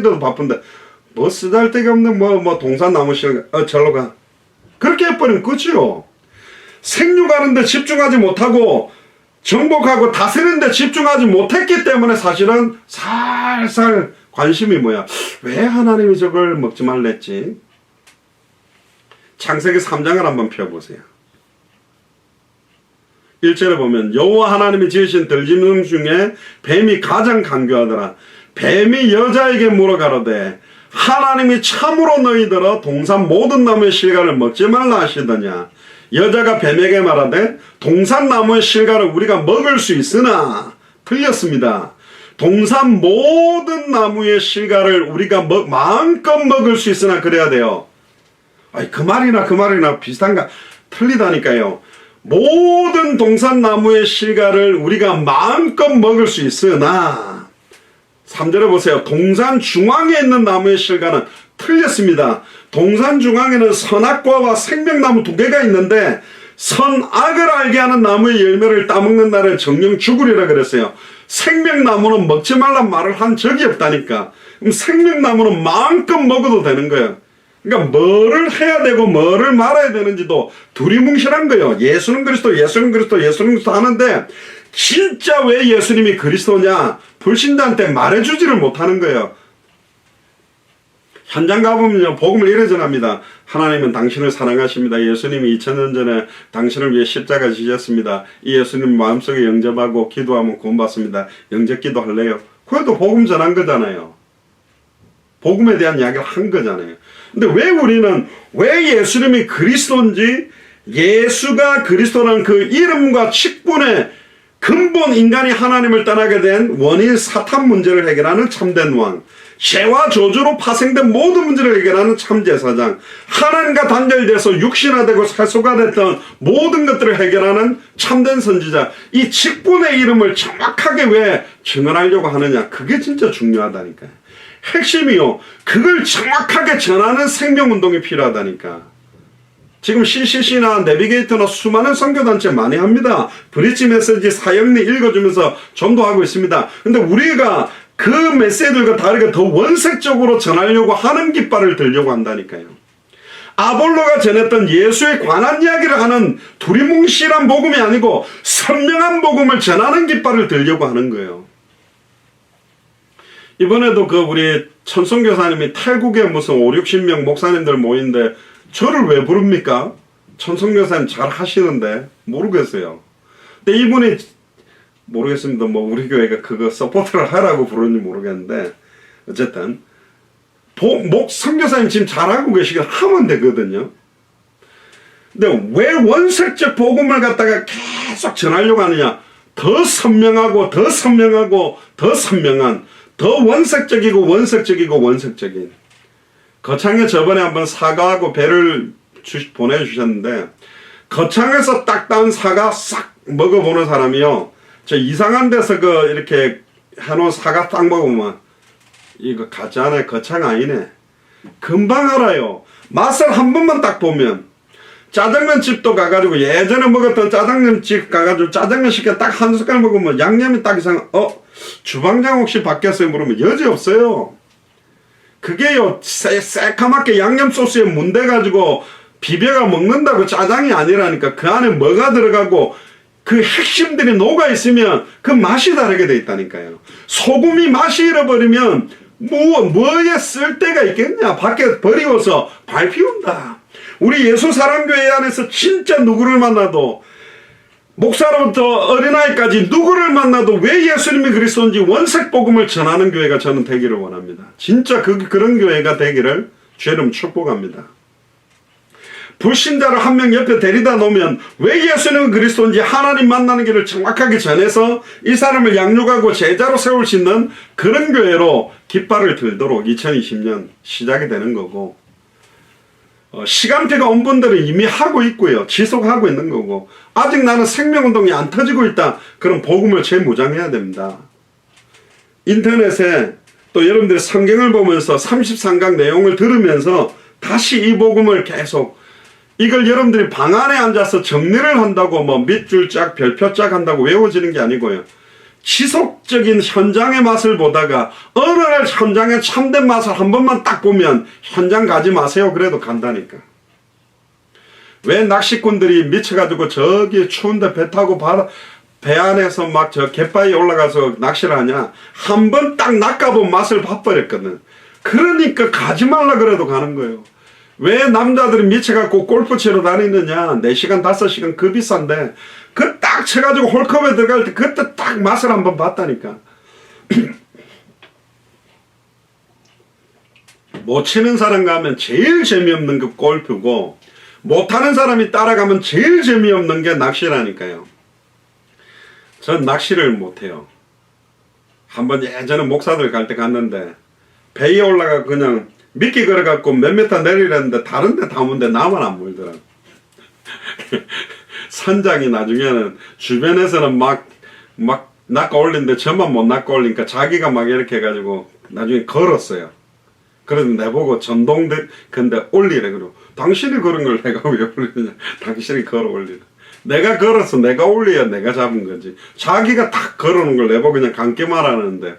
도 바쁜데 뭐 쓰잘데기 없는 뭐 동산나무 실가 절로 가. 그렇게 해버리면 끝이요. 생육하는데 집중하지 못하고 정복하고 다스리는데 집중하지 못했기 때문에 사실은 살살 관심이 뭐야? 왜 하나님이 저걸 먹지 말랬지? 창세기 3장을 한번 펴보세요. 1절에 보면 여호와 하나님이 지으신 들짐승 중에 뱀이 가장 간교하더라. 뱀이 여자에게 물어가로되 하나님이 참으로 너희들어 동산 모든 나무의 실과를 먹지 말라 하시더냐. 여자가 뱀에게 말하되 동산나무의 실과를 우리가 먹을 수 있으나 틀렸습니다. 동산 모든 나무의 실과를 우리가 마음껏 먹을 수 있으나 그래야 돼요. 아니 그 말이나 비슷한가? 틀리다니까요. 모든 동산나무의 실과를 우리가 마음껏 먹을 수 있으나 3절에 보세요. 동산 중앙에 있는 나무의 실과는 틀렸습니다. 동산 중앙에는 선악과와 생명나무 2개가 있는데 선악을 알게 하는 나무의 열매를 따먹는 날에 정령 죽으리라 그랬어요. 생명나무는 먹지 말란 말을 한 적이 없다니까. 그럼 생명나무는 마음껏 먹어도 되는 거예요. 그러니까 뭐를 해야 되고 뭐를 말아야 되는지도 두리뭉실한 거예요. 예수는 그리스도, 예수는 그리스도, 예수는 그리스도 하는데 진짜 왜 예수님이 그리스도냐? 불신자한테 말해주지를 못하는 거예요. 현장 가보면요, 복음을 이래 전합니다. 하나님은 당신을 사랑하십니다. 예수님이 2000년 전에 당신을 위해 십자가 지셨습니다. 이 예수님 마음속에 영접하고 기도하면 구원받습니다. 영접 기도할래요? 그래도 복음 전한 거잖아요. 복음에 대한 이야기를 한 거잖아요. 근데 왜 우리는 왜 예수님이 그리스도인지, 예수가 그리스도라는 그 이름과 직분의 근본 인간이 하나님을 떠나게 된 원인 사탄 문제를 해결하는 참된 왕, 죄와 저주로 파생된 모든 문제를 해결하는 참제사장, 하나님과 단절돼서 육신화되고 살소가 됐던 모든 것들을 해결하는 참된 선지자, 이 직분의 이름을 정확하게 왜 증언하려고 하느냐? 그게 진짜 중요하다니까요. 핵심이요. 그걸 정확하게 전하는 생명운동이 필요하다니까. 지금 CCC나 내비게이터나 수많은 선교단체 많이 합니다. 브릿지 메시지 사역리 읽어주면서 전도하고 있습니다. 근데 우리가 그 메시지들과 다르게 더 원색적으로 전하려고 하는 깃발을 들려고 한다니까요. 아볼로가 전했던 예수에 관한 이야기를 하는 두리뭉실한 복음이 아니고 선명한 복음을 전하는 깃발을 들려고 하는 거예요. 이번에도 우리 천성교사님이 태국에 무슨 50-60명 목사님들 모인데 저를 왜 부릅니까? 천성교사님 잘 하시는데 모르겠어요. 근데 이분이 모르겠습니다. 우리 교회가 그거 서포트를 하라고 부르는지 모르겠는데 어쨌든 선교사님 지금 잘하고 계시긴 하면 되거든요. 근데 왜 원색적 복음을 갖다가 계속 전하려고 하느냐? 더 선명하고 더 선명하고 더 선명한, 더 원색적이고 원색적이고 원색적인. 거창에 저번에 한번 사과하고 배를 보내주셨는데 거창에서 딱 따온 사과 싹 먹어보는 사람이요, 저 이상한 데서 이렇게 해놓은 사과 딱 먹으면 이거 가짜네, 거창 아니네. 금방 알아요. 맛을 한 번만 딱 보면. 짜장면 집도 가가지고 예전에 먹었던 짜장면 집 가가지고 짜장면 시켜 딱 한 숟갈 먹으면 양념이 딱 이상, 주방장 혹시 바뀌었어요? 물으면 여지없어요. 그게요, 새까맣게 양념 소스에 문대가지고 비벼가 먹는다고 짜장이 아니라니까. 그 안에 뭐가 들어가고 그 핵심들이 녹아있으면 그 맛이 다르게 돼 있다니까요. 소금이 맛이 잃어버리면 뭐에 쓸 데가 있겠냐? 밖에 버리고서 발 피운다. 우리 예수사랑교회 안에서 진짜 누구를 만나도, 목사로부터 어린아이까지 누구를 만나도 왜 예수님이 그리스도인지 원색 복음을 전하는 교회가 저는 되기를 원합니다. 진짜 그런 교회가 되기를 주님 축복합니다. 불신자를 한 명 옆에 데리다 놓으면 왜 예수님은 그리스도인지 하나님 만나는 길을 정확하게 전해서 이 사람을 양육하고 제자로 세울 수 있는 그런 교회로 깃발을 들도록 2020년 시작이 되는 거고, 시간표가 온 분들은 이미 하고 있고요. 지속하고 있는 거고, 아직 나는 생명운동이 안 터지고 있다. 그럼 복음을 재무장해야 됩니다. 인터넷에 또 여러분들이 성경을 보면서 33강 내용을 들으면서 다시 이 복음을 계속, 이걸 여러분들이 방 안에 앉아서 정리를 한다고 밑줄 짝 별표 짝 한다고 외워지는 게 아니고요. 지속적인 현장의 맛을 보다가 어느 날 현장의 참된 맛을 한 번만 딱 보면 현장 가지 마세요. 그래도 간다니까. 왜 낚시꾼들이 미쳐가지고 저기 추운데 배 타고 배 안에서 막 저 갯바위에 올라가서 낚시를 하냐? 한 번 딱 낚아본 맛을 봐버렸거든. 그러니까 가지 말라 그래도 가는 거예요. 왜 남자들이 미쳐갖고 골프 치러 다니느냐? 4시간 5시간 그 비싼데 그 딱 쳐가지고 홀컵에 들어갈 때 그때 딱 맛을 한번 봤다니까. 못 치는 사람 가면 제일 재미없는 게 골프고 못하는 사람이 따라가면 제일 재미없는 게 낚시라니까요. 전 낚시를 못해요. 한번 예전에 목사들 갈 때 갔는데 배에 올라가 그냥 미끼 걸어갖고 몇 미터 내리려는데 다른 데 담은데 나만 안 물더라. 선장이 나중에는 주변에서는 막 낚아 올리는데 저만 못 낚아 올리니까 자기가 막 이렇게 해가지고 나중에 걸었어요. 그래서 내보고 전동 근데 올리래. 그러고 당신이 걸은 걸 내가 왜 올리냐. 당신이 걸어 올리래. 내가 걸어서 내가 올려야 내가 잡은 거지. 자기가 딱 걸어놓은 걸 내보고 그냥 감기만 하는데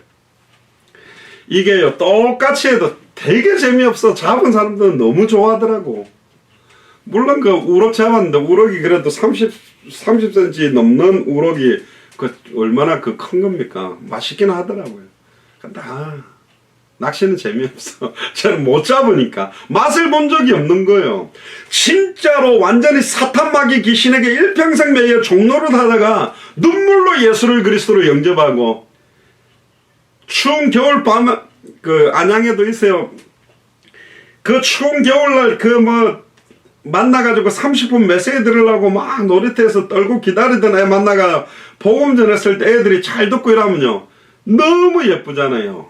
이게요 똑같이 해도 되게 재미없어. 잡은 사람들은 너무 좋아하더라고. 물론 그 우럭 잡았는데 우럭이 그래도 30cm 넘는 우럭이 그 얼마나 그 큰 겁니까? 맛있긴 하더라고요. 근데 낚시는 재미없어. 저는 못 잡으니까 맛을 본 적이 없는 거예요. 진짜로 완전히 사탄마귀 귀신에게 일평생 매여 종로를 하다가 눈물로 예수를 그리스도로 영접하고 추운 겨울 밤 그 안양에도 있어요. 그 추운 겨울날 그 뭐 만나가지고 30분 메시지 들으려고 막 놀이터에서 떨고 기다리던 애 만나가 복음 전했을 때 애들이 잘 듣고 이러면요 너무 예쁘잖아요.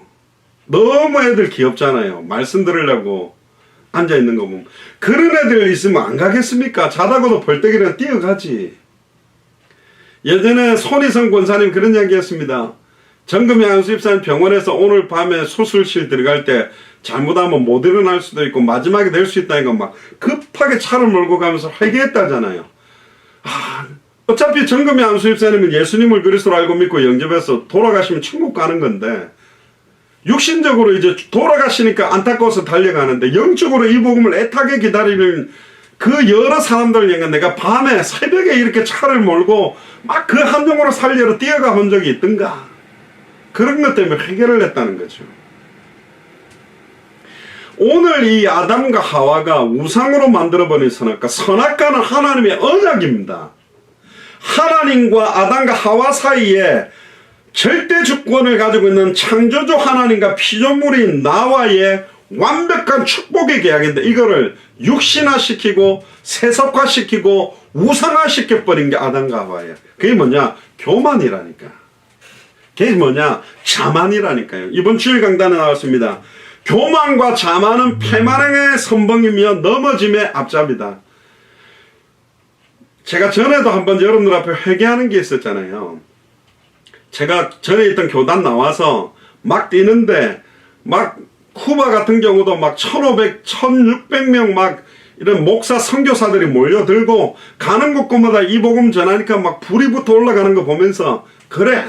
너무 애들 귀엽잖아요. 말씀 들으려고 앉아있는 거 보면. 그런 애들 있으면 안 가겠습니까? 자다가도 벌떡이랑 뛰어가지. 예전에 손희성 권사님 그런 이야기 했습니다. 정금이 안수입산 병원에서 오늘 밤에 수술실 들어갈 때 잘못하면 못 일어날 수도 있고 마지막에 될 수 있다니까 막 급하게 차를 몰고 가면서 회개했다잖아요. 어차피 정금이 안수입사님은 예수님을 그리스도로 알고 믿고 영접해서 돌아가시면 천국 가는 건데 육신적으로 이제 돌아가시니까 안타까워서 달려가는데 영적으로 이 복음을 애타게 기다리는 그 여러 사람들 향해 내가 밤에 새벽에 이렇게 차를 몰고 막 그 함정으로 살려러 뛰어가 본 적이 있던가. 그런 것 때문에 회개를 했다는 거죠. 오늘 이 아담과 하와가 우상으로 만들어버린 선악과, 선악과는 하나님의 언약입니다. 하나님과 아담과 하와 사이에 절대 주권을 가지고 있는 창조주 하나님과 피조물인 나와의 완벽한 축복의 계약인데 이거를 육신화시키고 세속화시키고 우상화시켜버린 게 아담과 하와예요. 그게 뭐냐? 교만이라니까. 그게 뭐냐? 자만이라니까요. 이번 주일 강단에 나왔습니다. 교만과 자만은 패만행의 선봉이며 넘어짐의 앞잡이다. 제가 전에도 한번 여러분들 앞에 회개하는 게 있었잖아요. 제가 전에 있던 교단 나와서 막 뛰는데 막 쿠바 같은 경우도 막 1500, 1600명 막 이런 목사 선교사들이 몰려들고 가는 곳곳마다 이 복음 전하니까 막 불이 붙어 올라가는 거 보면서 그래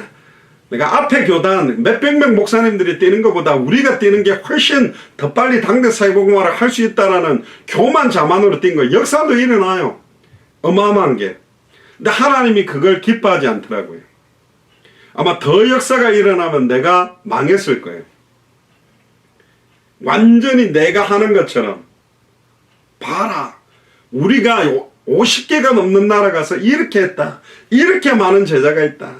내가 앞에 교단 몇백 명 목사님들이 뛰는 것보다 우리가 뛰는 게 훨씬 더 빨리 당대 사회복음화를 할 수 있다라는 교만 자만으로 뛴 거예요. 역사도 일어나요. 어마어마한 게. 근데 하나님이 그걸 기뻐하지 않더라고요. 아마 더 역사가 일어나면 내가 망했을 거예요. 완전히 내가 하는 것처럼 봐라 우리가 50개가 넘는 나라 가서 이렇게 했다. 이렇게 많은 제자가 있다.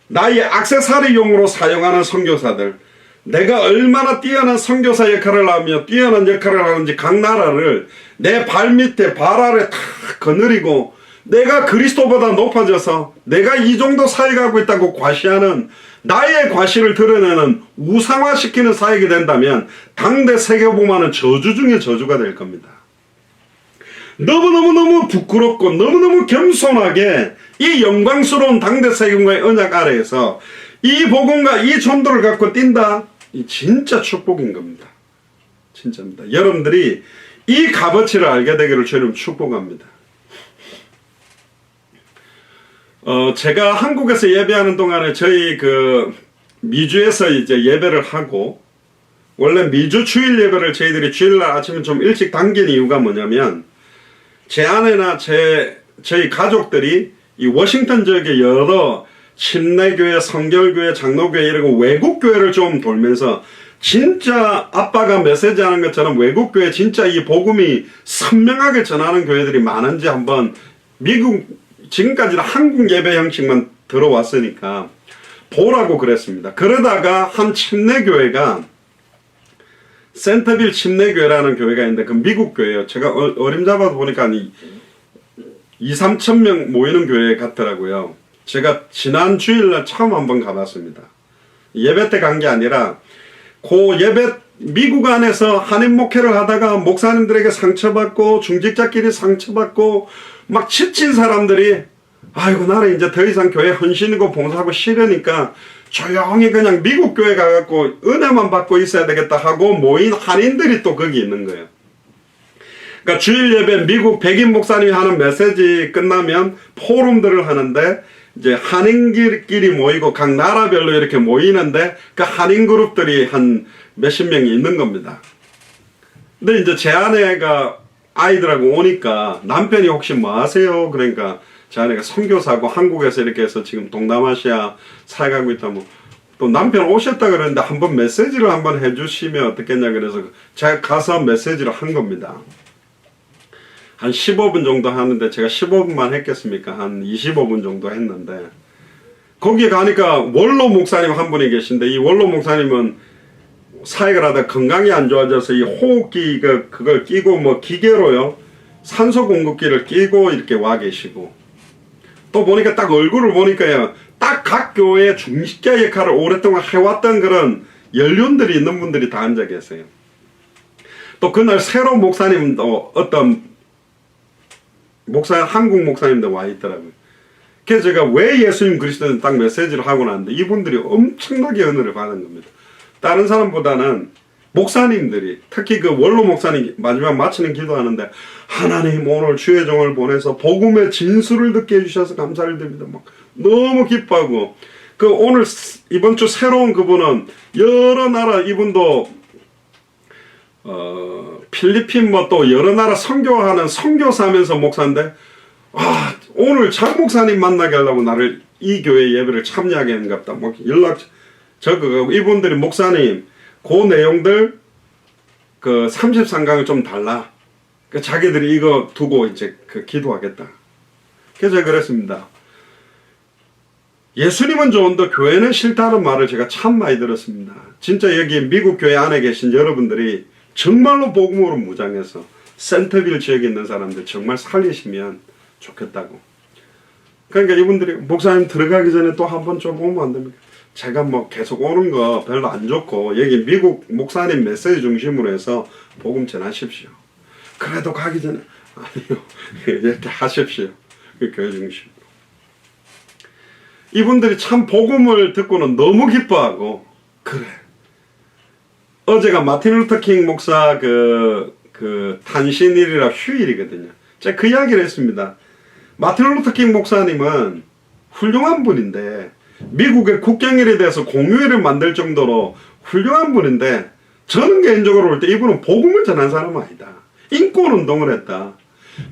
나의 액세서리용으로 사용하는 선교사들 내가 얼마나 뛰어난 선교사 역할을 하며 뛰어난 역할을 하는지 각 나라를 내 발밑에 발 아래 다 거느리고 내가 그리스도보다 높아져서 내가 이 정도 사역하고 있다고 과시하는 나의 과시를 드러내는 우상화시키는 사역이 된다면 당대 세계복음화는 저주 중에 저주가 될 겁니다. 너무너무 부끄럽고 너무너무 겸손하게 이 영광스러운 당대 세계복음화의 언약 아래에서 이 복음과 이 전도를 갖고 뛴다. 이 진짜 축복인 겁니다. 진짜입니다. 여러분들이 이 값어치를 알게 되기를 주님 축복합니다. 제가 한국에서 예배하는 동안에 저희 미주에서 이제 예배를 하고, 원래 미주 주일 예배를 저희들이 주일날 아침에 좀 일찍 당긴 이유가 뭐냐면, 제 아내나 저희 가족들이 이 워싱턴 지역의 여러 침례교회, 성결교회, 장로교회 이러고 외국교회를 좀 돌면서 진짜 아빠가 메시지하는 것처럼 외국교회 진짜 이 복음이 선명하게 전하는 교회들이 많은지 한번 지금까지는 한국 예배 형식만 들어왔으니까 보라고 그랬습니다. 그러다가 한 침례교회가 센터빌 침례교회라는 교회가 있는데 그 미국 교회예요. 제가 어림잡아서 보니까 2-3천 명 모이는 교회 같더라고요. 제가 지난 주일날 처음 한번 가봤습니다. 예배 때 간 게 아니라 미국 안에서 한인 목회를 하다가 목사님들에게 상처받고 중직자끼리 상처받고 막 지친 사람들이 아이고 나는 이제 더 이상 교회 헌신이고 봉사하고 싫으니까 조용히 그냥 미국 교회 가갖고 은혜만 받고 있어야 되겠다 하고 모인 한인들이 또 거기 있는 거예요. 그러니까 주일 예배 미국 백인 목사님이 하는 메시지 끝나면 포럼들을 하는데 이제 한인끼리 모이고 각 나라별로 이렇게 모이는데 그 한인 그룹들이 한 몇십 명이 있는 겁니다. 근데 이제 제 아내가 아이들하고 오니까 남편이 혹시 뭐 하세요? 그러니까 제 아내가 선교사고 한국에서 이렇게 해서 지금 동남아시아 살아가고 있다 뭐 또 남편 오셨다 그러는데 한번 메시지를 한번 해주시면 어떻겠냐 그래서 제가 가서 메시지를 한 겁니다. 한 15분 정도 하는데 제가 15분만 했겠습니까? 한 25분 정도 했는데 거기에 가니까 원로 목사님 한 분이 계신데 이 원로 목사님은 사역을 하다 건강이 안 좋아져서 이 호흡기 그걸 끼고 뭐 기계로요 산소 공급기를 끼고 이렇게 와 계시고 또 보니까 딱 얼굴을 보니까요 딱 각 교회의 중직자 역할을 오랫동안 해왔던 그런 연륜들이 있는 분들이 다 앉아 계세요. 또 그날 새로운 목사님도 어떤 한국 목사님도 와 있더라고요. 그래서 제가 왜 예수님 그리스도는 딱 메시지를 하고 나는데 이분들이 엄청나게 은혜를 받은 겁니다. 다른 사람보다는 목사님들이 특히 그 원로 목사님 마지막 마치는 기도하는데 하나님 오늘 주의 종을 보내서 복음의 진수를 듣게 해주셔서 감사를 드립니다. 막 너무 기뻐하고 오늘 이번 주 새로운 그분은 여러 나라 이분도 필리핀 뭐 또 여러 나라 선교하는 선교사면서 목사인데 오늘 장 목사님 만나게 하려고 나를 이 교회 예배를 참여하게 한갑다. 뭐 연락 적어가고 이분들이 목사님 그 내용들 33강을 좀 달라. 자기들이 이거 두고 이제 기도하겠다. 그래서 제가 그랬습니다. 예수님은 좋은데 교회는 싫다는 말을 제가 참 많이 들었습니다. 진짜 여기 미국 교회 안에 계신 여러분들이 정말로 복음으로 무장해서 센터빌 지역에 있는 사람들 정말 살리시면 좋겠다고. 그러니까 이분들이 목사님 들어가기 전에 또 한 번 좀 오면 안 됩니까? 제가 뭐 계속 오는 거 별로 안 좋고 여기 미국 목사님 메시지 중심으로 해서 복음 전하십시오. 그래도 가기 전에 아니요 이렇게 하십시오. 교회 중심으로. 이분들이 참 복음을 듣고는 너무 기뻐하고 그래. 어제가 마틴 루터 킹 목사 탄신일이라 휴일이거든요. 제가 그 이야기를 했습니다. 마틴 루터 킹 목사님은 훌륭한 분인데 미국의 국경일에 대해서 공휴일을 만들 정도로 훌륭한 분인데 저는 개인적으로 볼 때 이분은 복음을 전한 사람은 아니다. 인권운동을 했다.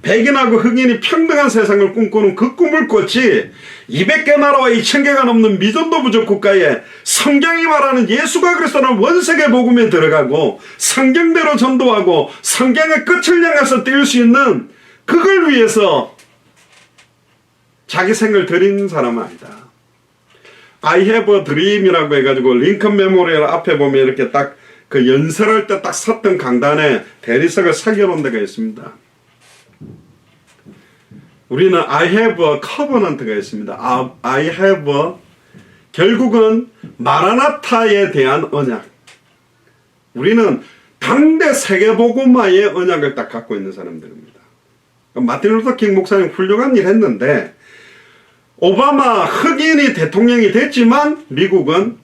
백인하고 흑인이 평등한 세상을 꿈꾸는 그 꿈을 꿨지 200개 나라와 2000개가 넘는 미전도 부족 국가에 성경이 말하는 예수가 그리스도는 원세계 복음에 들어가고 성경대로 전도하고 성경의 끝을 향해서 뛸 수 있는 그걸 위해서 자기 생을 드린 사람은 아니다. I have a dream이라고 해가지고 링컨 메모리얼 앞에 보면 이렇게 딱 연설할 때 딱 섰던 강단에 대리석을 새겨놓은 데가 있습니다. 우리는 I have a covenant가 있습니다. I have a 결국은 마라나타에 대한 언약. 우리는 당대 세계복음화의 언약을 딱 갖고 있는 사람들입니다. 마틴 루터 킹 목사님 훌륭한 일 했는데 오바마 흑인이 대통령이 됐지만 미국은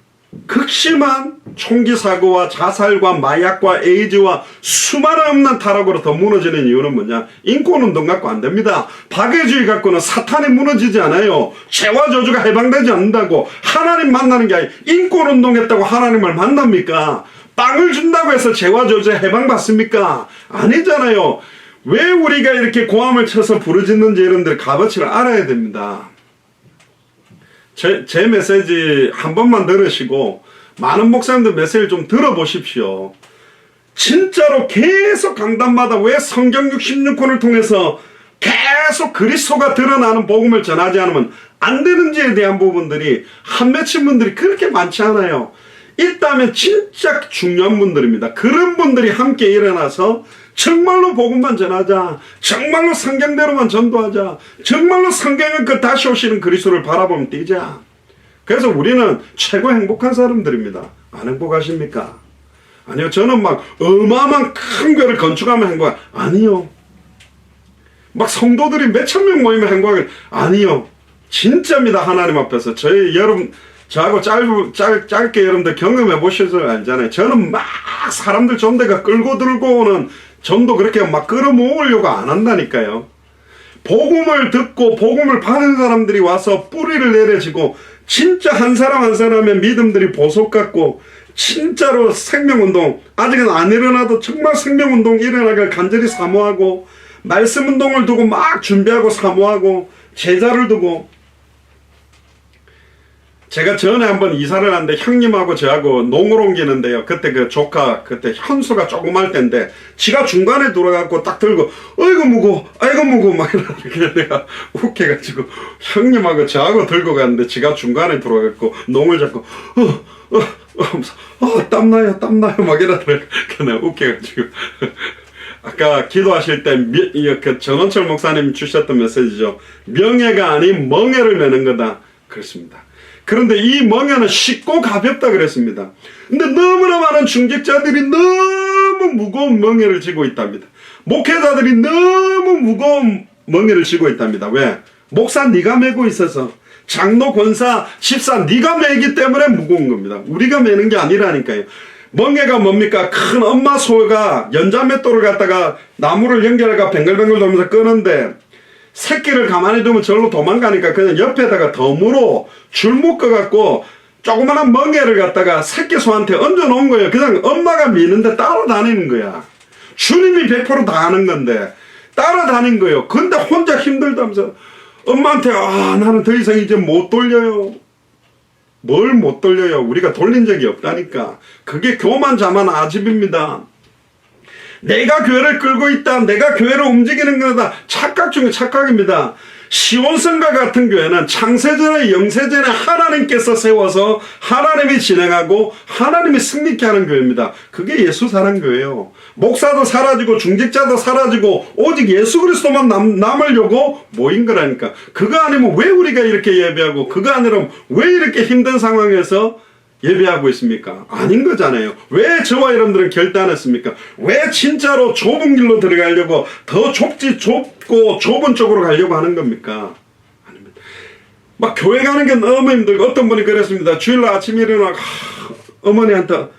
극심한 총기 사고와 자살과 마약과 에이즈와 수많은 없는 타락으로 더 무너지는 이유는 뭐냐? 인권운동 갖고 안 됩니다. 박애주의 갖고는 사탄이 무너지지 않아요. 죄와 저주가 해방되지 않는다고. 하나님 만나는 게 아니라 인권운동했다고 하나님을 만납니까? 빵을 준다고 해서 죄와 저주에 해방받습니까? 아니잖아요. 왜 우리가 이렇게 고함을 쳐서 부르짖는지 여러분들 값어치를 알아야 됩니다. 제 메시지 한 번만 들으시고 많은 목사님들 메시지를 좀 들어보십시오. 진짜로 계속 강단마다 왜 성경 66권을 통해서 계속 그리스도가 드러나는 복음을 전하지 않으면 안 되는지에 대한 부분들이 한 맺힌 분들이 그렇게 많지 않아요. 있다면 진짜 중요한 분들입니다. 그런 분들이 함께 일어나서 정말로 복음만 전하자. 정말로 성경대로만 전도하자. 정말로 성경을 그 다시 오시는 그리스도를 바라보면 뛰자. 그래서 우리는 최고 행복한 사람들입니다. 안 행복하십니까? 아니요. 저는 막 어마어마한 큰 교회를 건축하면 행복. 아니요. 막 성도들이 몇천 명 모이면 행복하게. 아니요. 진짜입니다. 하나님 앞에서. 저하고 짧게 여러분들 경험해 보셔서 알잖아요. 저는 막 사람들 전대가 끌고 들고 오는 전도 그렇게 막 끌어모으려고 안 한다니까요. 복음을 듣고 복음을 받은 사람들이 와서 뿌리를 내려지고 진짜 한 사람 한 사람의 믿음들이 보석 같고 진짜로 생명운동 아직은 안 일어나도 정말 생명운동 일어나길 간절히 사모하고 말씀운동을 두고 막 준비하고 사모하고 제자를 두고 제가 전에 한번 이사를 하는데 형님하고 저하고 농을 옮기는데요. 그때 그 조카 그때 현수가 조그말 때인데 지가 중간에 들어가고 딱 들고 어이구 무거워 아이고 무거워 막 이렇게 내가 웃겨가지고 형님하고 저하고 들고 갔는데 지가 중간에 들어가고 농을 잡고 땀나요 막 이러더라고요. 그냥 웃겨가지고 아까 기도하실 때 그 전원철 목사님 주셨던 메시지죠. 명예가 아닌 멍에를 매는 거다. 그렇습니다. 그런데 이 멍에는 쉽고 가볍다 그랬습니다. 근데 너무나 많은 중직자들이 너무 무거운 멍에를 지고 있답니다. 목회자들이 너무 무거운 멍에를 지고 있답니다. 왜? 목사 네가 메고 있어서 장로 권사 집사 네가 메기 때문에 무거운 겁니다. 우리가 메는 게 아니라니까요. 멍에가 뭡니까? 큰 엄마 소가 연자맷돌을 갖다가 나무를 연결해가 뱅글뱅글 돌면서 끄는데 새끼를 가만히 두면 절로 도망가니까 그냥 옆에다가 덤으로 줄 묶어갖고 조그마한 멍에를 갖다가 새끼 소한테 얹어놓은 거예요. 그냥 엄마가 미는데 따라다니는 거야. 주님이 100% 다 하는 건데 따라다닌 거예요. 근데 혼자 힘들다면서 엄마한테 나는 더 이상 이제 못 돌려요. 뭘 못 돌려요? 우리가 돌린 적이 없다니까. 그게 교만자만 아집입니다. 내가 교회를 끌고 있다. 내가 교회를 움직이는 거다. 착각 중에 착각입니다. 시온성과 같은 교회는 창세전에 영세전에 하나님께서 세워서 하나님이 진행하고 하나님이 승리케 하는 교회입니다. 그게 예수 사랑교회예요. 목사도 사라지고 중직자도 사라지고 오직 예수 그리스도만 남으려고 모인 거라니까. 그거 아니면 왜 우리가 이렇게 예배하고 그거 아니라면 왜 이렇게 힘든 상황에서 예배하고 있습니까? 아닌 거잖아요. 왜 저와 여러분들은 결단했습니까? 왜 진짜로 좁은 길로 들어가려고 더 좁고 좁은 쪽으로 가려고 하는 겁니까? 아닙니다. 막 교회 가는 게 너무 힘들고 어떤 분이 그랬습니다. 주일날 아침에 일어나 어머니한테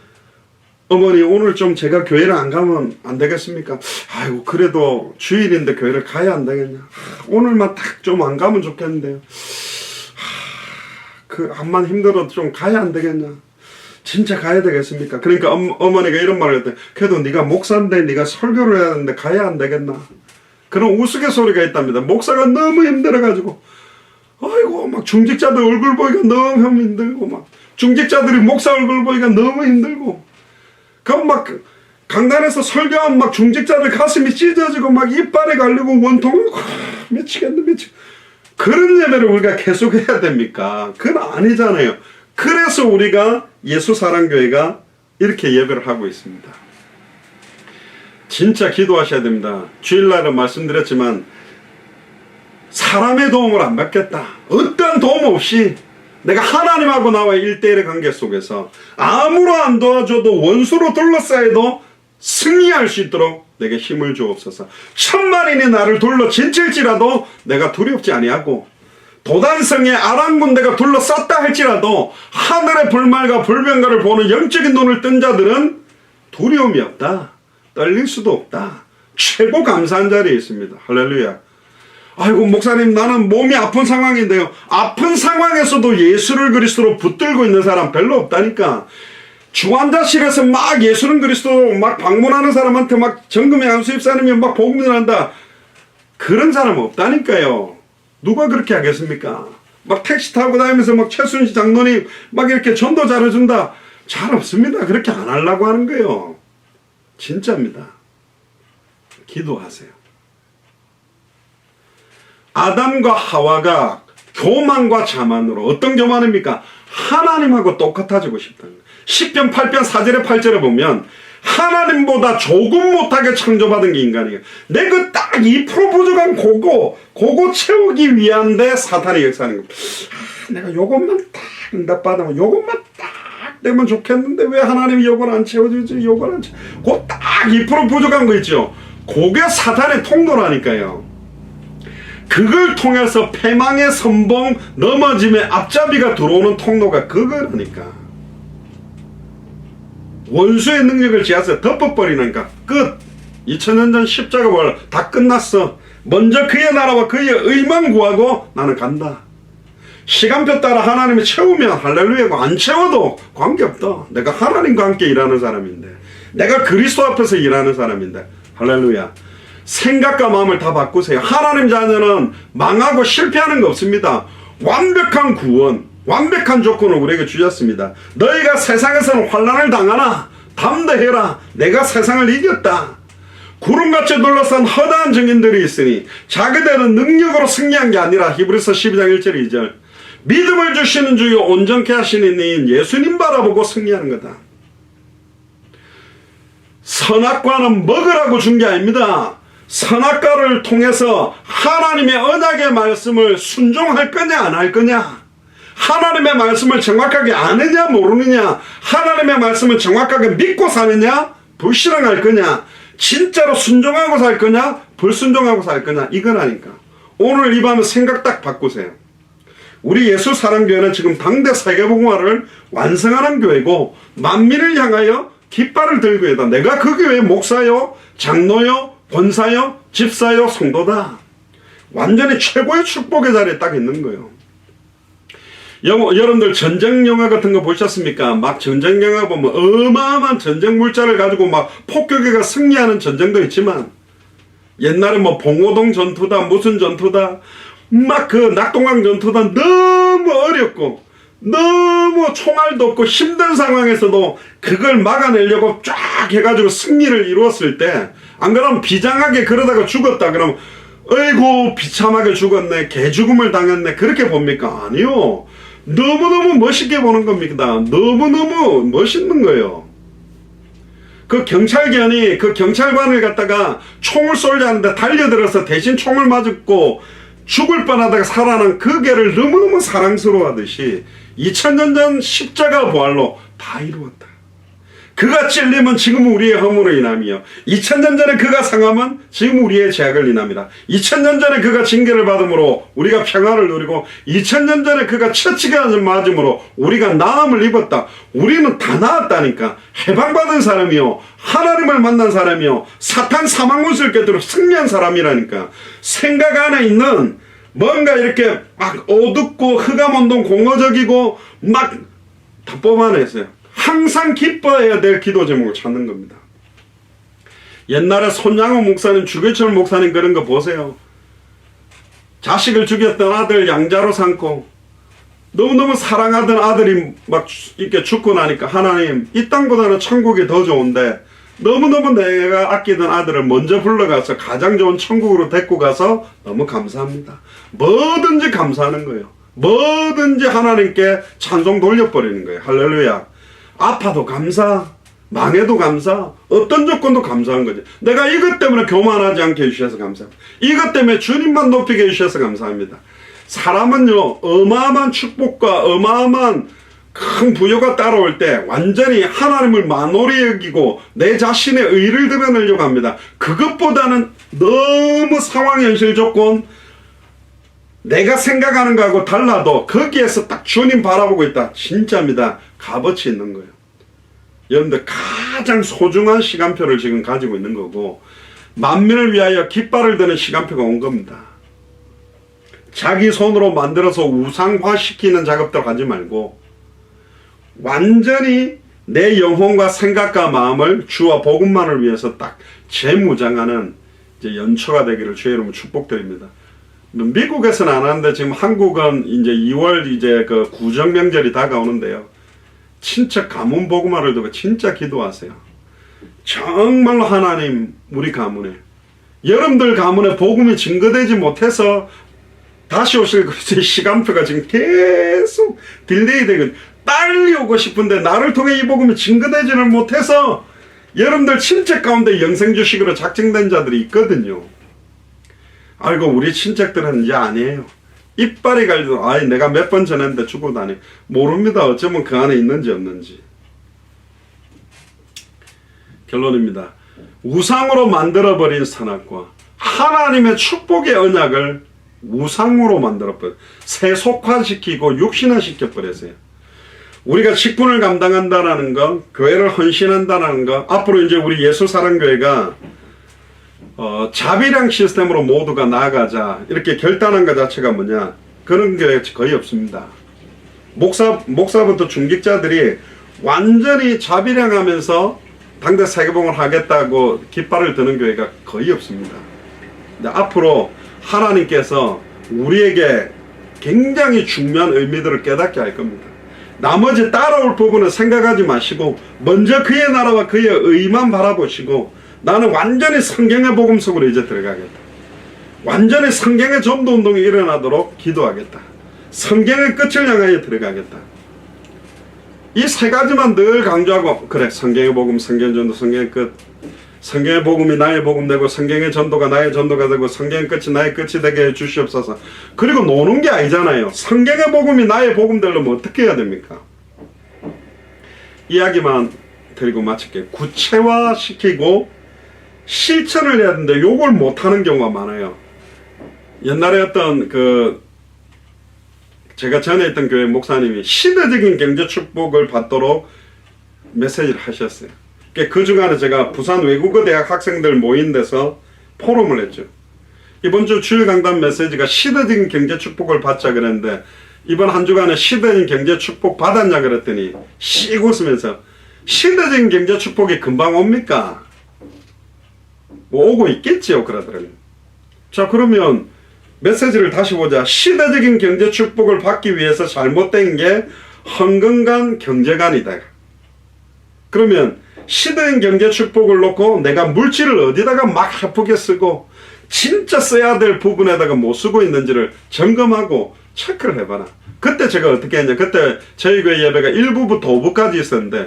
어머니 오늘 좀 제가 교회를 안 가면 안 되겠습니까? 아이고 그래도 주일인데 교회를 가야 안 되겠냐? 오늘만 딱 좀 안 가면 좋겠는데요. 그 암만 힘들어도 좀 가야 안 되겠냐? 진짜 가야 되겠습니까? 그러니까 어머니가 이런 말을 했대. 그래도 네가 목사인데 네가 설교를 해야 하는데 가야 안 되겠나? 그런 우스갯소리가 있답니다. 목사가 너무 힘들어가지고 아이고 막 중직자들 얼굴 보기가 너무 힘들고 막 중직자들이 목사 얼굴 보기가 너무 힘들고 그럼 막 강단에서 설교하면 막 중직자들 가슴이 찢어지고 막 이빨에 갈리고 원통을 미치겠네. 그런 예배를 우리가 계속해야 됩니까? 그건 아니잖아요. 그래서 우리가 예수 사랑교회가 이렇게 예배를 하고 있습니다. 진짜 기도하셔야 됩니다. 주일날은 말씀드렸지만 사람의 도움을 안 받겠다. 어떤 도움 없이 내가 하나님하고 나와의 1대1의 관계 속에서 아무로 안 도와줘도 원수로 둘러싸여도 승리할 수 있도록 내게 힘을 주옵소서. 천만인이 나를 둘러 진칠지라도 내가 두렵지 아니하고 도단성에 아람 군대가 둘러쌌다 할지라도 하늘의 불말과 불병거를 보는 영적인 눈을 뜬 자들은 두려움이 없다. 떨릴 수도 없다. 최고 감사한 자리에 있습니다. 할렐루야. 아이고 목사님 나는 몸이 아픈 상황인데요. 아픈 상황에서도 예수를 그리스도로 붙들고 있는 사람 별로 없다니까. 중환자실에서 막 예수는 그리스도 막 방문하는 사람한테 막 정금의 안수입사님이 막 복음을 한다. 그런 사람 없다니까요. 누가 그렇게 하겠습니까? 막 택시 타고 다니면서 막 최순실 장로님 막 이렇게 전도 잘해준다. 잘 없습니다. 그렇게 안 하려고 하는 거예요. 진짜입니다. 기도하세요. 아담과 하와가 교만과 자만으로 어떤 교만입니까? 하나님하고 똑같아지고 싶다는 거예요. 시편 8편 4절에 8절에 보면 하나님보다 조금 못하게 창조받은 게 인간이에요. 내가 딱 2% 부족한 그거 채우기 위한데 사탄이 역사하는 겁니다. 내가 요것만 딱 응답받으면 요것만 딱 되면 좋겠는데 왜 하나님이 요걸 안 채워주지? 요걸 안 채워. 그 딱 2% 부족한 거 있죠. 그게 사탄의 통로라니까요. 그걸 통해서 패망의 선봉 넘어짐의 앞잡이가 들어오는 통로가 그거라니까. 원수의 능력을 지하서 덮어버리니까 끝. 2000년 전 십자가 벌 다 끝났어. 먼저 그의 나라와 그의 의만 구하고 나는 간다. 시간표 따라 하나님이 채우면 할렐루야고 안 채워도 관계없다. 내가 하나님과 함께 일하는 사람인데, 내가 그리스도 앞에서 일하는 사람인데 할렐루야. 생각과 마음을 다 바꾸세요. 하나님 자녀는 망하고 실패하는 거 없습니다. 완벽한 구원, 완벽한 조건을 우리에게 주셨습니다. 너희가 세상에서는 환난을 당하나 담대해라. 내가 세상을 이겼다. 구름같이 둘러싼 허다한 증인들이 있으니 자기들은 능력으로 승리한 게 아니라 히브리서 12장 1절 2절 믿음을 주시는 주요 온전케 하시는 이인 예수님 바라보고 승리하는 거다. 선악과는 먹으라고 준 게 아닙니다. 선악과를 통해서 하나님의 언약의 말씀을 순종할 거냐 안 할 거냐, 하나님의 말씀을 정확하게 아느냐 모르느냐, 하나님의 말씀을 정확하게 믿고 사느냐 불신앙할 거냐, 진짜로 순종하고 살 거냐 불순종하고 살 거냐, 이거라니까. 오늘 이 밤에 생각 딱 바꾸세요. 우리 예수사랑교회는 지금 당대 세계복음화를 완성하는 교회고 만민을 향하여 깃발을 들고 있다. 내가 그 교회의 목사요, 장로요, 권사요, 집사요, 성도다. 완전히 최고의 축복의 자리에 딱 있는 거예요. 여러분들 전쟁 영화 같은 거 보셨습니까? 막 전쟁 영화 보면 어마어마한 전쟁 물자를 가지고 막 폭격기가 승리하는 전쟁도 있지만, 옛날에 뭐 봉오동 전투다 무슨 전투다 막 그 낙동강 전투다 너무 어렵고 너무 총알도 없고 힘든 상황에서도 그걸 막아내려고 쫙 해가지고 승리를 이루었을 때, 안 그러면 비장하게 그러다가 죽었다 그러면 어이구 비참하게 죽었네, 개죽음을 당했네, 그렇게 봅니까? 아니요. 너무너무 멋있게 보는 겁니다. 너무너무 멋있는 거예요. 그 경찰관이 그 경찰관을 갖다가 총을 쏠려 하는데 달려들어서 대신 총을 맞았고 죽을 뻔하다가 살아난 그 개를 너무너무 사랑스러워하듯이 2000년 전 십자가 부활로 다 이루었다. 그가 찔리면 지금 우리의 허물을 인함이요, 2000년 전에 그가 상하면 지금 우리의 죄악을 인합니다. 2000년 전에 그가 징계를 받음으로 우리가 평화를 누리고 2000년 전에 그가 처치가 맞음으로 우리가 나음을 입었다. 우리는 다 나았다니까. 해방받은 사람이요, 하나님을 만난 사람이요, 사탄 사망문수를 깨뜨려 승리한 사람이라니까. 생각 안에 있는 뭔가 이렇게 막 어둡고 흑암운동 공허적이고 막 다 뽑아냈어요. 항상 기뻐해야 될 기도 제목을 찾는 겁니다. 옛날에 손양호 목사님, 주교철 목사님 그런 거 보세요. 자식을 죽였던 아들 양자로 삼고 너무너무 사랑하던 아들이 막 이렇게 죽고 나니까 하나님, 이 땅보다는 천국이 더 좋은데 너무너무 내가 아끼던 아들을 먼저 불러가서 가장 좋은 천국으로 데리고 가서 너무 감사합니다. 뭐든지 감사하는 거예요. 뭐든지 하나님께 찬송 돌려버리는 거예요. 할렐루야. 아파도 감사, 망해도 감사, 어떤 조건도 감사한 거죠. 내가 이것 때문에 교만하지 않게 해주셔서 감사합니다. 이것 때문에 주님만 높이게 해주셔서 감사합니다. 사람은요, 어마어마한 축복과 어마어마한 큰 부여가 따라올 때 완전히 하나님을 만홀히 여기고 내 자신의 의를 드러내려고 합니다. 그것보다는 너무 상황, 현실, 조건 내가 생각하는 거하고 달라도 거기에서 딱 주님 바라보고 있다. 진짜입니다. 값어치 있는 거예요. 여러분들 가장 소중한 시간표를 지금 가지고 있는 거고, 만민을 위하여 깃발을 드는 시간표가 온 겁니다. 자기 손으로 만들어서 우상화시키는 작업들 하지 말고 완전히 내 영혼과 생각과 마음을 주와 복음만을 위해서 딱 재무장하는 이제 연초가 되기를 주의 이름으로 축복드립니다. 미국에서는 안 하는데 지금 한국은 이제 2월 이제 그 구정 명절이 다가오는데요. 진짜 가문 복음화를 두고 진짜 기도하세요. 정말로 하나님 우리 가문에, 여러분들 가문에 복음이 증거되지 못해서 다시 오실 그리스도의 시간표가 지금 계속 딜레이 되거든요. 빨리 오고 싶은데 나를 통해 이 복음이 증거되지를 못해서 여러분들 친척 가운데 영생주식으로 작정된 자들이 있거든요. 아이고 우리 친척들은 이제 아니에요. 이빨이 갈려도 아이 내가 몇 번 전했는데 죽고 다니 모릅니다. 어쩌면 그 안에 있는지 없는지. 결론입니다. 우상으로 만들어버린 선악과 하나님의 축복의 언약을 우상으로 만들어버려 세속화시키고 육신화시켜버렸어요. 우리가 직분을 감당한다라는 거, 교회를 헌신한다라는 거, 앞으로 이제 우리 예수사랑교회가 자비량 시스템으로 모두가 나아가자 이렇게 결단한 것 자체가 뭐냐, 그런 게 거의 없습니다. 목사부터 중직자들이 완전히 자비량하면서 당대 세계봉을 하겠다고 깃발을 드는 교회가 거의 없습니다. 근데 앞으로 하나님께서 우리에게 굉장히 중요한 의미들을 깨닫게 할 겁니다. 나머지 따라올 부분은 생각하지 마시고 먼저 그의 나라와 그의 의만 바라보시고 나는 완전히 성경의 복음 속으로 이제 들어가겠다. 완전히 성경의 전도운동이 일어나도록 기도하겠다. 성경의 끝을 향하여 들어가겠다. 이 세 가지만 늘 강조하고, 그래 성경의 복음, 성경의 전도, 성경의 끝. 성경의 복음이 나의 복음 되고 성경의 전도가 나의 전도가 되고 성경의 끝이 나의 끝이 되게 해 주시옵소서. 그리고 노는 게 아니잖아요. 성경의 복음이 나의 복음 되려면 어떻게 해야 됩니까? 이야기만 드리고 마칠게요. 구체화시키고 실천을 해야 되는데 요걸 못하는 경우가 많아요. 옛날에 어떤 제가 전에 있던 교회 목사님이 시대적인 경제 축복을 받도록 메시지를 하셨어요. 그 주간에 제가 부산 외국어대학 학생들 모인 데서 포럼을 했죠. 이번 주 주일 강단 메시지가 시대적인 경제 축복을 받자 그랬는데 이번 한 주간에 시대적인 경제 축복 받았냐 그랬더니 씩 웃으면서 시대적인 경제 축복이 금방 옵니까? 뭐 오고 있겠지요 그러더라고요. 자 그러면 메시지를 다시 보자. 시대적인 경제 축복을 받기 위해서 잘못된 게 헌금관 경제관이다. 그러면 시대적인 경제 축복을 놓고 내가 물질을 어디다가 막 하프게 쓰고 진짜 써야 될 부분에다가 못 쓰고 있는지를 점검하고 체크를 해봐라. 그때 제가 어떻게 했냐, 그때 저희 교회 예배가 1부부터 5부까지 있었는데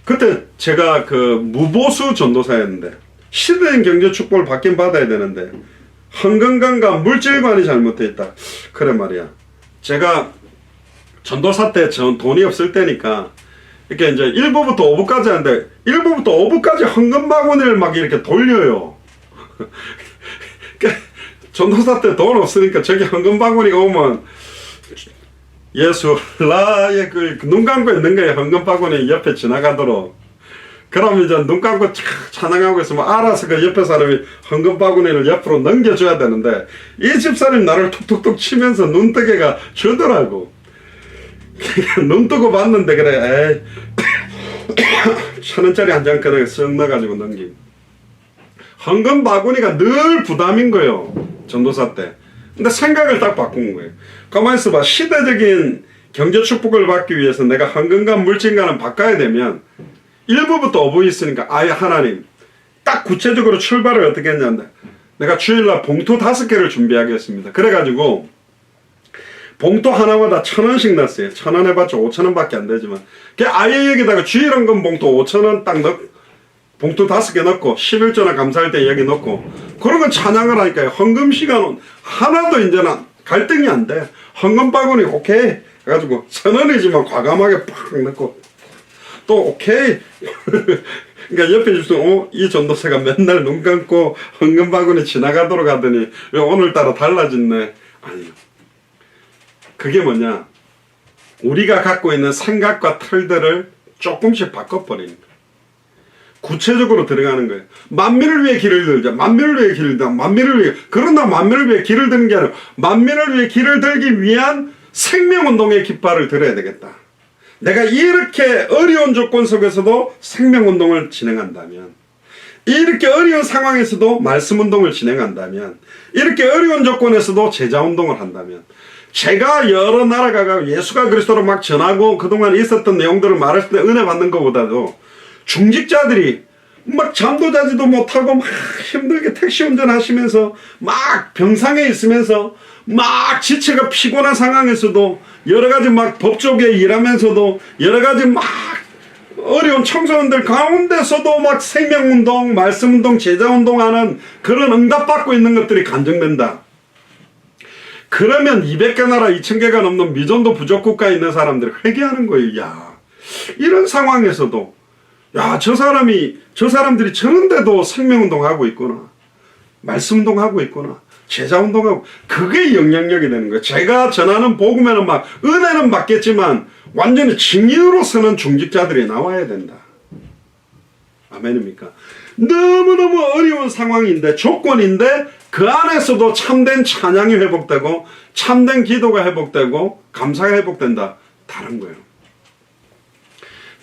그때 제가 무보수 전도사였는데 시대적인 경제 축복을 받긴 받아야 되는데 헌금관과 물질관이 잘못되어 있다. 그래 말이야. 제가 전도사 때 전 돈이 없을 때니까 이렇게 이제 1부부터 5부까지 하는데 1부부터 5부까지 헌금 바구니를 막 이렇게 돌려요. 전도사 때 돈 없으니까 저기 헌금 바구니가 오면 예수 라의 눈 감고 있는 거예요. 헌금 바구니 옆에 지나가도록. 그럼 이제 눈 감고 찬양하고 있으면 알아서 그 옆에 사람이 헌금 바구니를 옆으로 넘겨줘야 되는데 이 집사님 나를 툭툭툭 치면서 눈뜨개가 주더라고. 눈 뜨고 봤는데 그래 에이 1,000원짜리 한 장 그래 쓱 넣어가지고 넘김. 헌금 바구니가 늘 부담인 거예요. 전도사 때. 근데 생각을 딱 바꾼 거예요. 가만히 있어봐. 시대적인 경제 축복을 받기 위해서 내가 헌금과 물질과는 바꿔야 되면 1부부터 5부 있으니까 아예 하나님 딱 구체적으로 출발을 어떻게 했냐는데 내가 주일날 봉투 5개를 준비하겠습니다. 그래가지고 봉투 하나마다 1,000원씩 넣었어요. 1,000원 해봤자 5,000원 밖에 안 되지만 아예 여기다가 주일헌금 봉투 5,000원 딱 넣고 봉투 5개 넣고 11조나 감사할 때 여기 넣고 그런 건 찬양을 하니까요. 헌금 시간은 하나도 이제는 갈등이 안 돼. 헌금 바구니 오케이 해가지고 1,000원이지만 과감하게 팍 넣고 또 오케이. 그러니까 옆에 주시면 이 전도사가 맨날 눈 감고 헌금 바구니 지나가도록 하더니 왜 오늘따라 달라졌네. 아니요. 그게 뭐냐? 우리가 갖고 있는 생각과 틀들을 조금씩 바꿔버리는 거예요. 구체적으로 들어가는 거예요. 만민을 위해 길을 들자. 만민을 위해 길을 들자. 만민을 위해. 그러나 만민을 위해 길을 드는 게 아니라 만민을 위해 길을 들기 위한 생명운동의 깃발을 들어야 되겠다. 내가 이렇게 어려운 조건 속에서도 생명운동을 진행한다면, 이렇게 어려운 상황에서도 말씀운동을 진행한다면, 이렇게 어려운 조건에서도 제자운동을 한다면, 제가 여러 나라 가고 예수가 그리스도로 막 전하고 그동안 있었던 내용들을 말할 때 은혜 받는 것보다도 중직자들이 막 잠도 자지도 못하고 막 힘들게 택시 운전하시면서 막 병상에 있으면서 막 지체가 피곤한 상황에서도 여러 가지 막 법조계 일하면서도 여러 가지 막 어려운 청소년들 가운데서도 막 생명운동, 말씀운동, 제자운동하는 그런 응답받고 있는 것들이 간증된다. 그러면 200개 나라 2000개가 넘는 미전도 부족국가에 있는 사람들이 회개하는 거예요. 야, 이런 상황에서도 야, 저 사람들이 저런데도 생명운동하고 있구나. 말씀운동하고 있구나. 제자운동하고. 그게 영향력이 되는 거예요. 제가 전하는 복음에는 막 은혜는 받겠지만 완전히 증인으로 서는 중직자들이 나와야 된다. 아멘입니까? 너무너무 어려운 상황인데, 조건인데 그 안에서도 참된 찬양이 회복되고 참된 기도가 회복되고 감사가 회복된다. 다른 거예요.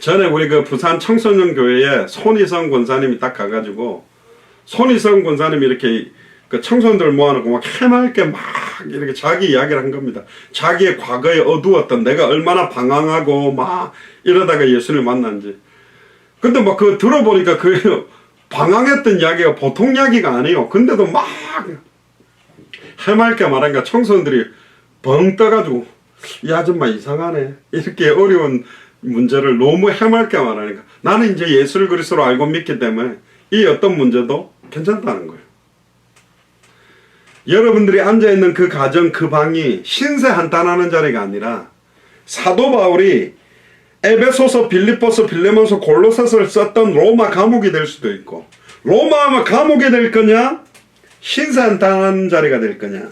전에 우리 그 부산 청소년 교회에 손희성 권사님이 딱 가가지고, 손희성 권사님이 이렇게 그 청소년들 모아놓고 막 해맑게 막 이렇게 자기 이야기를 한 겁니다. 자기의 과거에 어두웠던, 내가 얼마나 방황하고 막 이러다가 예수를 만난지. 근데 막 그 들어보니까 그 방황했던 이야기가 보통 이야기가 아니에요. 근데도 막 해맑게 말하니까 청소년들이 벙 떠가지고, 이 아줌마 이상하네. 이렇게 어려운 문제를 너무 해맑게 말하니까 나는 이제 예수를 그리스도로 알고 믿기 때문에 이 어떤 문제도 괜찮다는 거예요. 여러분들이 앉아있는 그 가정, 그 방이 신세 한탄하는 자리가 아니라 사도 바울이 에베소서, 빌립보서, 빌레몬서, 골로새서를 썼던 로마 감옥이 될 수도 있고, 로마 감옥이 될 거냐, 신세 한탄하는 자리가 될 거냐,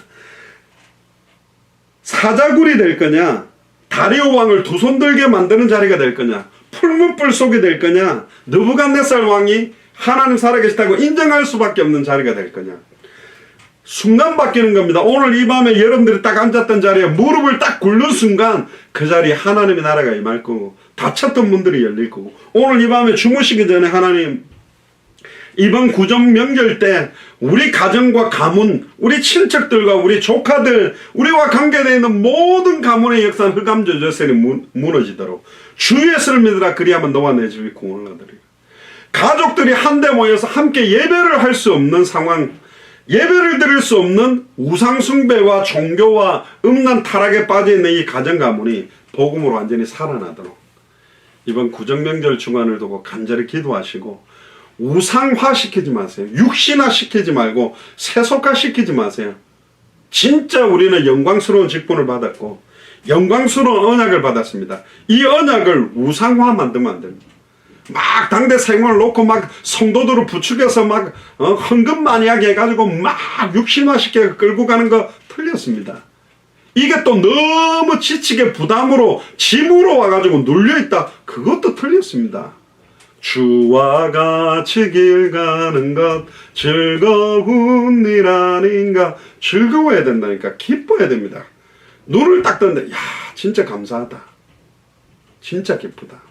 사자굴이 될 거냐, 다리오 왕을 두 손 들게 만드는 자리가 될 거냐, 풀무불 속이 될 거냐, 느부갓네살 왕이 하나님 살아계시다고 인정할 수밖에 없는 자리가 될 거냐. 순간 바뀌는 겁니다. 오늘 이 밤에 여러분들이 딱 앉았던 자리에 무릎을 딱 꿇는 순간 그 자리에 하나님의 나라가 임할 거고, 닫혔던 문들이 열릴 거고, 오늘 이 밤에 주무시기 전에 하나님, 이번 구정 명절 때 우리 가정과 가문, 우리 친척들과 우리 조카들, 우리와 관계되어 있는 모든 가문의 역사는 흑암저절셀이 무너지도록 주 예수를 믿으라. 그리하면 너와 내 집이 구원을 얻으리라. 가족들이 한데 모여서 함께 예배를 할 수 없는 상황, 예배를 드릴 수 없는 우상숭배와 종교와 음란 타락에 빠져있는 이 가정 가문이 복음으로 완전히 살아나도록 이번 구정명절 주간을 두고 간절히 기도하시고, 우상화 시키지 마세요. 육신화 시키지 말고 세속화 시키지 마세요. 진짜 우리는 영광스러운 직분을 받았고 영광스러운 언약을 받았습니다. 이 언약을 우상화 만들면 안 됩니다. 막 당대 생활을 놓고 막 성도들을 부추겨서 막 헌금마니하게 해가지고 막 육신화시켜 끌고 가는 거 틀렸습니다. 이게 또 너무 지치게 부담으로 짐으로 와가지고 눌려있다. 그것도 틀렸습니다. 주와 같이 길 가는 것 즐거운 일 아닌가. 즐거워야 된다니까. 기뻐야 됩니다. 눈을 딱 떴는데 야, 진짜 감사하다. 진짜 기쁘다.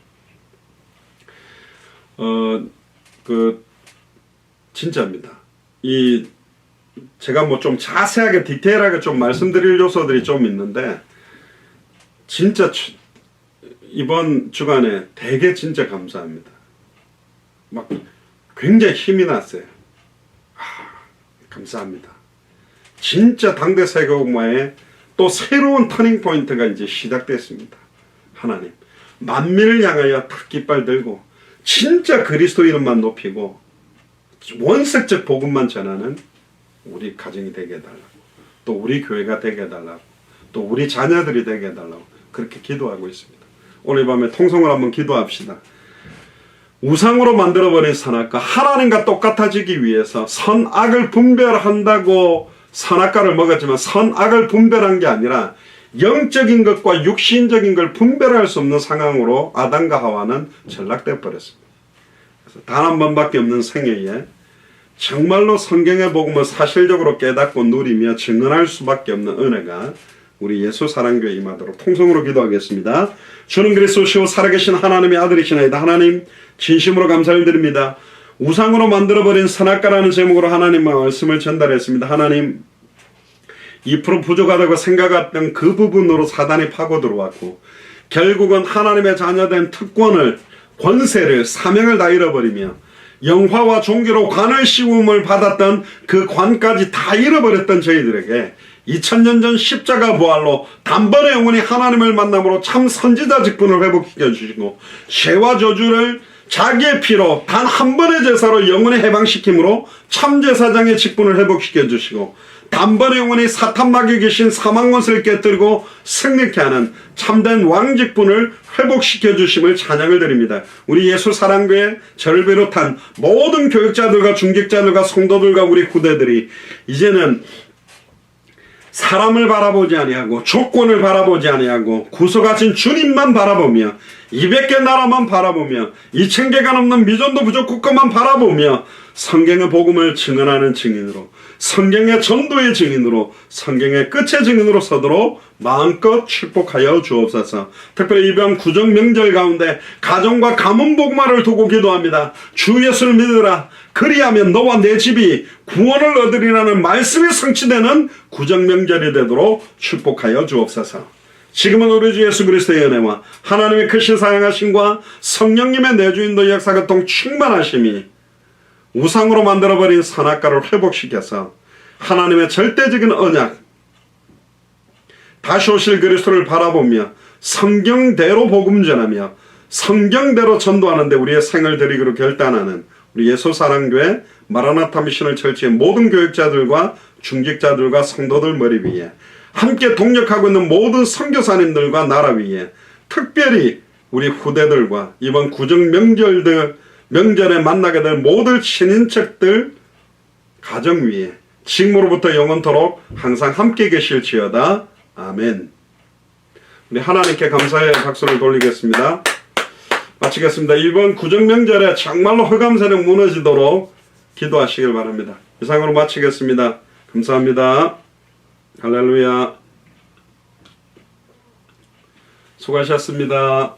진짜입니다. 제가 뭐 좀 자세하게 디테일하게 좀 말씀드릴 요소들이 좀 있는데, 진짜 이번 주간에 되게 진짜 감사합니다. 막 굉장히 힘이 났어요. 감사합니다. 진짜 당대 세계복음화에 또 새로운 터닝 포인트가 이제 시작됐습니다. 하나님, 만민을 향하여 탁 깃발 들고 진짜 그리스도 이름만 높이고 원색적 복음만 전하는 우리 가정이 되게 해달라고, 또 우리 교회가 되게 해달라고, 또 우리 자녀들이 되게 해달라고 그렇게 기도하고 있습니다. 오늘 밤에 통성을 한번 기도합시다. 우상으로 만들어버린 선악과, 하나님과 똑같아지기 위해서 선악을 분별한다고 선악과를 먹었지만 선악을 분별한 게 아니라 영적인 것과 육신적인 걸 분별할 수 없는 상황으로 아담과 하와는 전락되어 버렸습니다. 그래서 단 한 번밖에 없는 생애에 정말로 성경의 복음을 사실적으로 깨닫고 누리며 증언할 수밖에 없는 은혜가 우리 예수 사랑교회 임하도록 통성으로 기도하겠습니다. 주는 그리스도시요 살아계신 하나님의 아들이시나이다. 하나님 진심으로 감사를 드립니다. 우상으로 만들어버린 선악과라는 제목으로 하나님의 말씀을 전달했습니다. 하나님 2% 부족하다고 생각했던 그 부분으로 사단이 파고 들어왔고 결국은 하나님의 자녀된 특권을, 권세를, 사명을 다 잃어버리며 영화와 종교로 관을 씌움을 받았던 그 관까지 다 잃어버렸던 저희들에게 2000년 전 십자가 부활로 단번에 영원히 하나님을 만남으로 참 선지자 직분을 회복시켜 주시고 죄와 저주를 자기의 피로 단 한 번의 제사로 영원히 해방시킴으로 참 제사장의 직분을 회복시켜 주시고 단번에 영원히 사탄 마귀 귀신 사망 권세를 깨뜨리고 승리케 하는 참된 왕 직분을 회복시켜 주심을 찬양을 드립니다. 우리 예수 사랑교회 저를 비롯한 모든 교육자들과 중직자들과 성도들과 우리 후대들이 이제는 사람을 바라보지 아니하고 조건을 바라보지 아니하고 구속하신 주님만 바라보며 200개 나라만 바라보며 2000개가 넘는 미전도 부족 국가만 바라보며 성경의 복음을 증언하는 증인으로, 성경의 전도의 증인으로, 성경의 끝의 증인으로 서도록 마음껏 축복하여 주옵소서. 특별히 이번 구정 명절 가운데 가정과 가문 복음화를 두고 기도합니다. 주 예수를 믿으라. 그리하면 너와 내 집이 구원을 얻으리라는 말씀이 성취되는 구정 명절이 되도록 축복하여 주옵소서. 지금은 우리 주 예수 그리스도의 은혜와 하나님의 크신 사랑하심과 성령님의 내주인도 역사교통 충만하심이 우상으로 만들어버린 선악과를 회복시켜서 하나님의 절대적인 언약, 다시 오실 그리스도를 바라보며 성경대로 복음 전하며 성경대로 전도하는 데 우리의 생을 드리기로 결단하는 우리 예수 사랑교회 마라나타 미션을 철치의 모든 교육자들과 중직자들과 성도들 머리 위에 함께 동력하고 있는 모든 선교사님들과 나라 위에 특별히 우리 후대들과 이번 구정 명절에 만나게 될 모든 친인척들 가정 위에 지금으로부터 영원토록 항상 함께 계실지어다. 아멘. 우리 하나님께 감사의 박수를 돌리겠습니다. 마치겠습니다. 이번 구정 명절에 정말로 흑암세력 무너지도록 기도하시길 바랍니다. 이상으로 마치겠습니다. 감사합니다. 할렐루야. 수고하셨습니다.